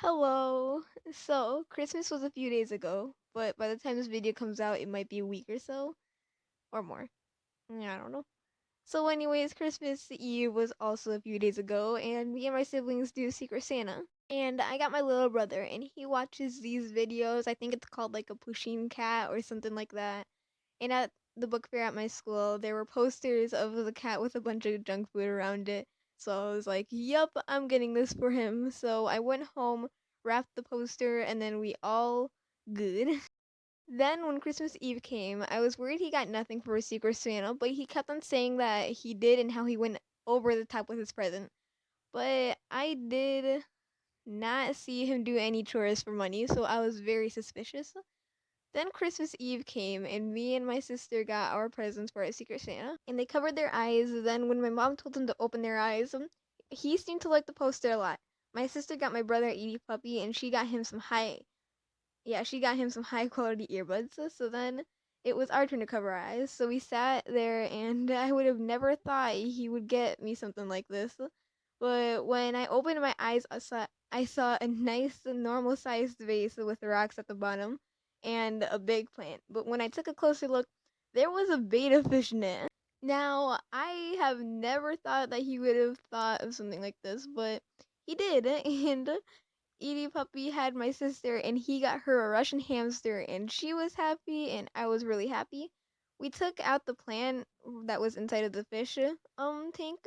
Hello. So, Christmas was a few days ago, but by the time this video comes out, it might be a week or so, or more. Yeah, I don't know. So, anyways, Christmas Eve was also a few days ago, and me and my siblings do Secret Santa. And I got my little brother, and he watches these videos. I think it's called like a Pusheen cat or something like that. And at the book fair at my school, there were posters of the cat with a bunch of junk food around it. So I was like, yup, I'm getting this for him. So I went home, wrapped the poster, and then we all good. Then when Christmas Eve came, I was worried he got nothing for a Secret Santa, but he kept on saying that he did and how he went over the top with his present. But I did not see him do any chores for money, so I was very suspicious. Then Christmas Eve came, and me and my sister got our presents for our Secret Santa, and they covered their eyes. Then, when my mom told them to open their eyes, he seemed to like the poster a lot. My sister got my brother Edie Puppy, and she got him some high quality earbuds. So then it was our turn to cover our eyes. So we sat there, and I would have never thought he would get me something like this. But when I opened my eyes, I saw a nice normal sized vase with rocks at the bottom and a big plant. But when I took a closer look, there was a betta fish in it. Now, I have never thought that he would have thought of something like this, but he did. And Edie Puppy had my sister, and he got her a Russian hamster, and she was happy, and I was really happy. We took out the plant that was inside of the fish tank,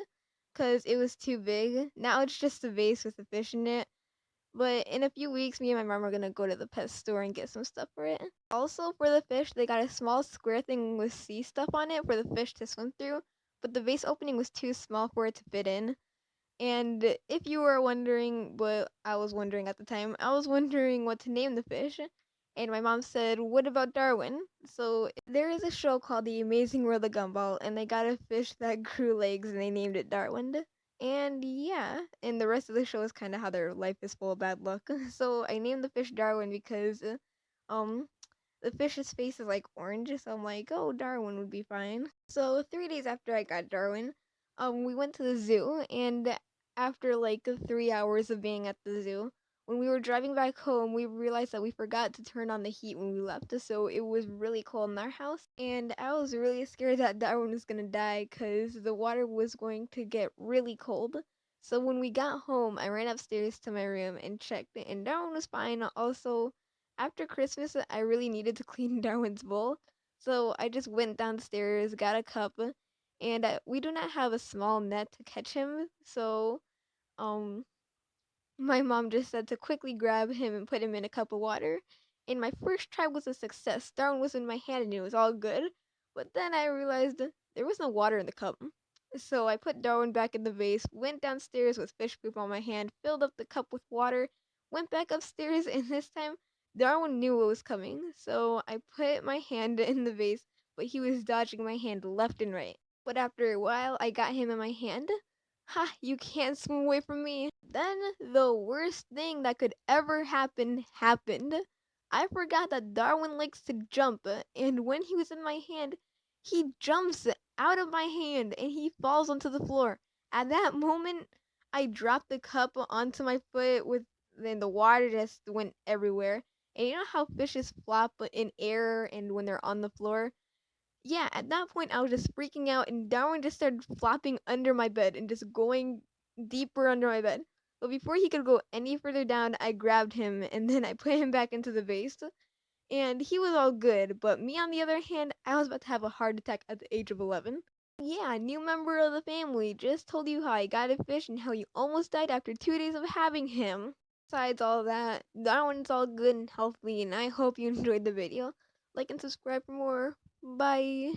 cause it was too big. Now it's just a vase with a fish in it. But in a few weeks, me and my mom are gonna go to the pet store and get some stuff for it. Also, for the fish, they got a small square thing with sea stuff on it for the fish to swim through, but the vase opening was too small for it to fit in. And if you were wondering what I was wondering at the time, I was wondering what to name the fish. And my mom said, "What about Darwin?" So there is a show called The Amazing World of Gumball, and they got a fish that grew legs and they named it Darwin. And yeah, and the rest of the show is kind of how their life is full of bad luck. So I named the fish Darwin because um the fish's face is like orange, so I'm like, oh, Darwin would be fine. So 3 days after I got Darwin, we went to the zoo, and after like 3 hours of being at the zoo, when we were driving back home, we realized that we forgot to turn on the heat when we left, so it was really cold in our house, and I was really scared that Darwin was gonna die because the water was going to get really cold. So when we got home, I ran upstairs to my room and checked, and Darwin was fine. Also, after Christmas, I really needed to clean Darwin's bowl, so I just went downstairs, got a cup, and we do not have a small net to catch him, so um, my mom just said to quickly grab him and put him in a cup of water. And my first try was a success. Darwin was in my hand and it was all good. But then I realized there was no water in the cup. So I put Darwin back in the vase, went downstairs with fish poop on my hand, filled up the cup with water, went back upstairs, and this time Darwin knew what was coming. So I put my hand in the vase, but he was dodging my hand left and right. But after a while, I got him in my hand. Ha, you can't swim away from me. Then the worst thing that could ever happen happened. I forgot that Darwin likes to jump, and when he was in my hand, he jumps out of my hand and he falls onto the floor. At that moment, I dropped the cup onto my foot with then the water just went everywhere. And you know how fishes flop in air and when they're on the floor? Yeah, at that point I was just freaking out and Darwin just started flopping under my bed and just going deeper under my bed. But before he could go any further down, I grabbed him and then I put him back into the vase. And he was all good, but me on the other hand, I was about to have a heart attack at the age of 11. Yeah, new member of the family. Just told you how I got a fish and how you almost died after 2 days of having him. Besides all that, Darwin's all good and healthy, and I hope you enjoyed the video. Like and subscribe for more. Bye.